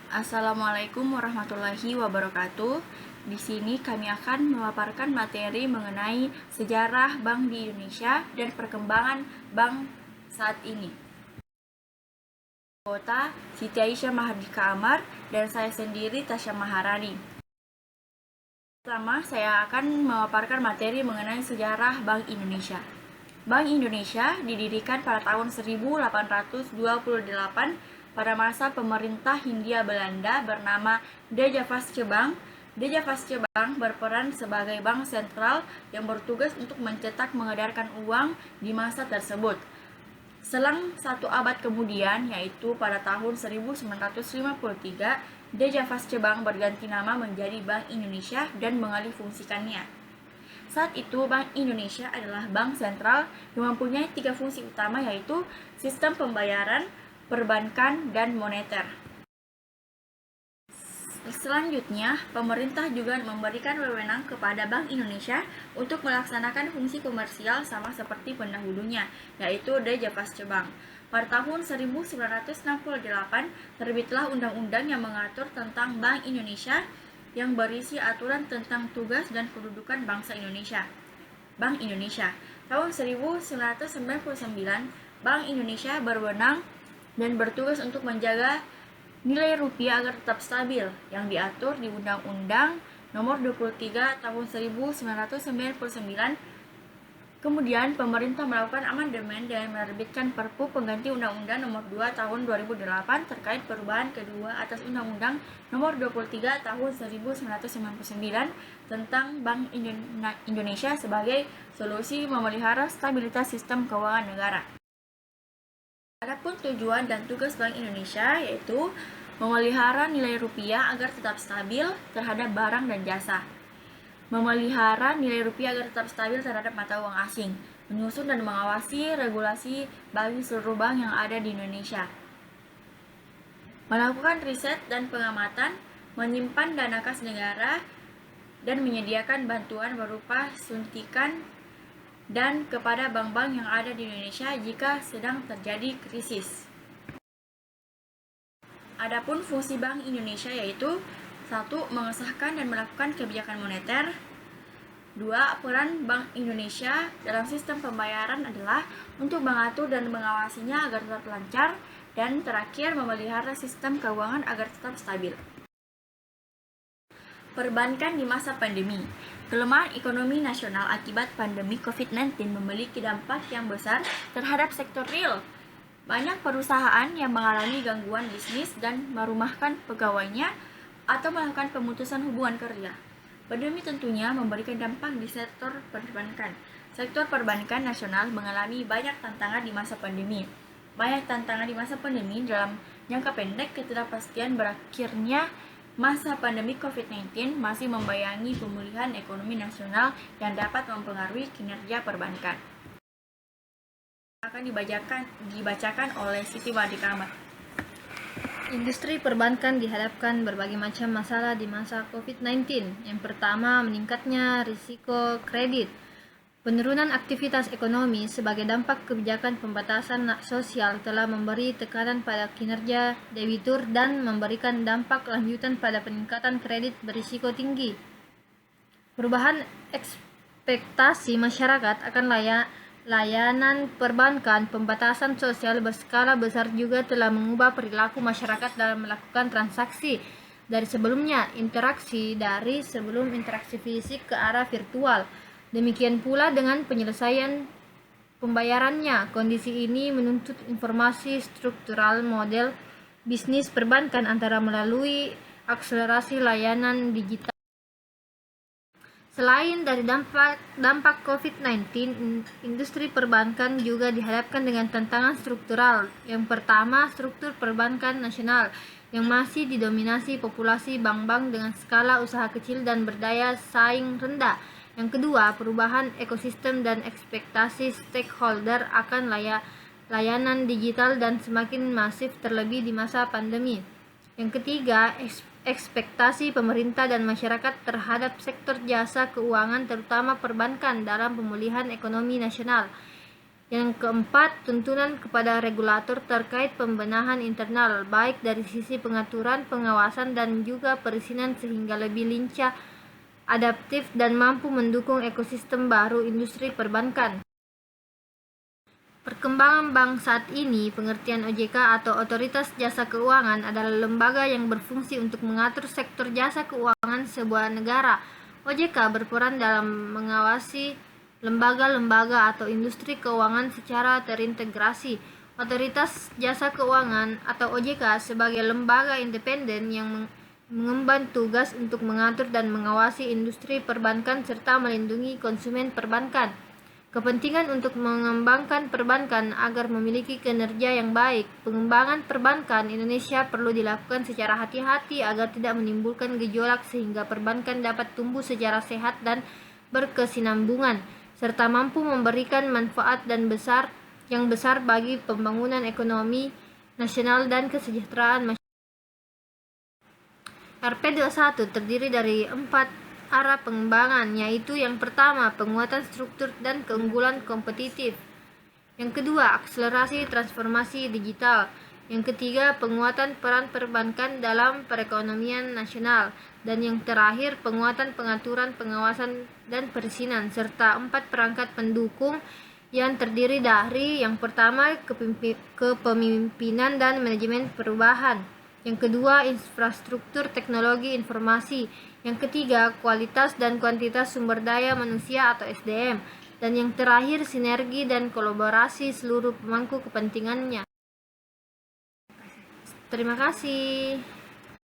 Assalamualaikum warahmatullahi wabarakatuh. Di sini kami akan memaparkan materi mengenai sejarah bank di Indonesia dan perkembangan bank saat ini. Kota Siti Aisyah Mahardika Amar dan saya sendiri Tasya Maharani. Pertama, saya akan memaparkan materi mengenai sejarah Bank Indonesia. Bank Indonesia didirikan pada tahun 1828 pada masa pemerintah Hindia Belanda bernama De Javasche Bank. De Javasche Bank berperan sebagai bank sentral yang bertugas untuk mencetak mengedarkan uang di masa tersebut. Selang satu abad kemudian, yaitu pada tahun 1953, De Javasche Bank berganti nama menjadi Bank Indonesia dan mengalih fungsikannya. Saat itu, Bank Indonesia adalah bank sentral yang mempunyai 3 fungsi utama, yaitu sistem pembayaran, perbankan, dan moneter. Selanjutnya, pemerintah juga memberikan wewenang kepada Bank Indonesia untuk melaksanakan fungsi komersial sama seperti pendahulunya, yaitu De Javasche Bank. Pada tahun 1968, terbitlah undang-undang yang mengatur tentang Bank Indonesia yang berisi aturan tentang tugas dan kedudukan bangsa Indonesia. Bank Indonesia. Tahun 1999, Bank Indonesia berwenang dan bertugas untuk menjaga nilai rupiah agar tetap stabil yang diatur di Undang-Undang Nomor 23 Tahun 1999. Kemudian pemerintah melakukan amandemen dan menerbitkan Perpu pengganti Undang-Undang Nomor 2 Tahun 2008 terkait perubahan kedua atas Undang-Undang Nomor 23 Tahun 1999 tentang Bank Indonesia sebagai solusi memelihara stabilitas sistem keuangan negara. Adapun tujuan dan tugas Bank Indonesia yaitu memelihara nilai rupiah agar tetap stabil terhadap barang dan jasa, memelihara nilai rupiah agar tetap stabil terhadap mata uang asing, menyusun dan mengawasi regulasi bagi seluruh bank yang ada di Indonesia, melakukan riset dan pengamatan, menyimpan dana kas negara, dan menyediakan bantuan berupa suntikan dan kepada bank-bank yang ada di Indonesia jika sedang terjadi krisis. Adapun fungsi Bank Indonesia yaitu 1. Mengesahkan dan melakukan kebijakan moneter. 2. Peran Bank Indonesia dalam sistem pembayaran adalah untuk mengatur dan mengawasinya agar tetap lancar. Dan terakhir, memelihara sistem keuangan agar tetap stabil. Perbankan di masa pandemi. Kelemahan ekonomi nasional akibat pandemi COVID-19 memiliki dampak yang besar terhadap sektor real. Banyak perusahaan yang mengalami gangguan bisnis dan merumahkan pegawainya atau melakukan pemutusan hubungan kerja. Pandemi tentunya memberikan dampak di sektor perbankan. Sektor perbankan nasional mengalami banyak tantangan di masa pandemi. Banyak tantangan di masa pandemi dalam jangka pendek, ketidakpastian berakhirnya masa pandemi COVID-19 masih membayangi pemulihan ekonomi nasional yang dapat mempengaruhi kinerja perbankan. Akan dibacakan oleh Siti Mahardika Amar. Industri perbankan dihadapkan berbagai macam masalah di masa COVID-19. Yang pertama, meningkatnya risiko kredit. Penurunan aktivitas ekonomi sebagai dampak kebijakan pembatasan sosial telah memberi tekanan pada kinerja debitur dan memberikan dampak lanjutan pada peningkatan kredit berisiko tinggi. Perubahan ekspektasi masyarakat akan layanan perbankan, pembatasan sosial berskala besar juga telah mengubah perilaku masyarakat dalam melakukan transaksi dari sebelumnya dari sebelum interaksi fisik ke arah virtual. Demikian pula dengan penyelesaian pembayarannya. Kondisi ini menuntut informasi struktural model bisnis perbankan antara melalui akselerasi layanan digital. Selain dari dampak COVID-19, industri perbankan juga dihadapkan dengan tantangan struktural. Yang pertama, struktur perbankan nasional yang masih didominasi populasi bank-bank dengan skala usaha kecil dan berdaya saing rendah. Yang kedua, perubahan ekosistem dan ekspektasi stakeholder akan layanan digital dan semakin masif terlebih di masa pandemi. Yang ketiga, ekspektasi pemerintah dan masyarakat terhadap sektor jasa keuangan terutama perbankan dalam pemulihan ekonomi nasional. Yang keempat, tuntunan kepada regulator terkait pembenahan internal, baik dari sisi pengaturan, pengawasan, dan juga perizinan sehingga lebih lincah, adaptif, dan mampu mendukung ekosistem baru industri perbankan. Perkembangan bank saat ini, pengertian OJK atau Otoritas Jasa Keuangan adalah lembaga yang berfungsi untuk mengatur sektor jasa keuangan sebuah negara. OJK berperan dalam mengawasi lembaga-lembaga atau industri keuangan secara terintegrasi. Otoritas Jasa Keuangan atau OJK sebagai lembaga independen yang mengemban tugas untuk mengatur dan mengawasi industri perbankan serta melindungi konsumen perbankan. Kepentingan untuk mengembangkan perbankan agar memiliki kinerja yang baik. Pengembangan perbankan Indonesia perlu dilakukan secara hati-hati agar tidak menimbulkan gejolak sehingga perbankan dapat tumbuh secara sehat dan berkesinambungan, serta mampu memberikan manfaat yang besar bagi pembangunan ekonomi nasional dan kesejahteraan masyarakat. RP21 terdiri dari 4 arah pengembangan, yaitu yang pertama, penguatan struktur dan keunggulan kompetitif. Yang kedua, akselerasi transformasi digital. Yang ketiga, penguatan peran perbankan dalam perekonomian nasional. Dan yang terakhir, penguatan pengaturan, pengawasan, dan perizinan, serta 4 perangkat pendukung yang terdiri dari yang pertama, kepemimpinan dan manajemen perubahan. Yang kedua, infrastruktur teknologi informasi. Yang ketiga, kualitas dan kuantitas sumber daya manusia atau SDM. Dan yang terakhir, sinergi dan kolaborasi seluruh pemangku kepentingannya. Terima kasih.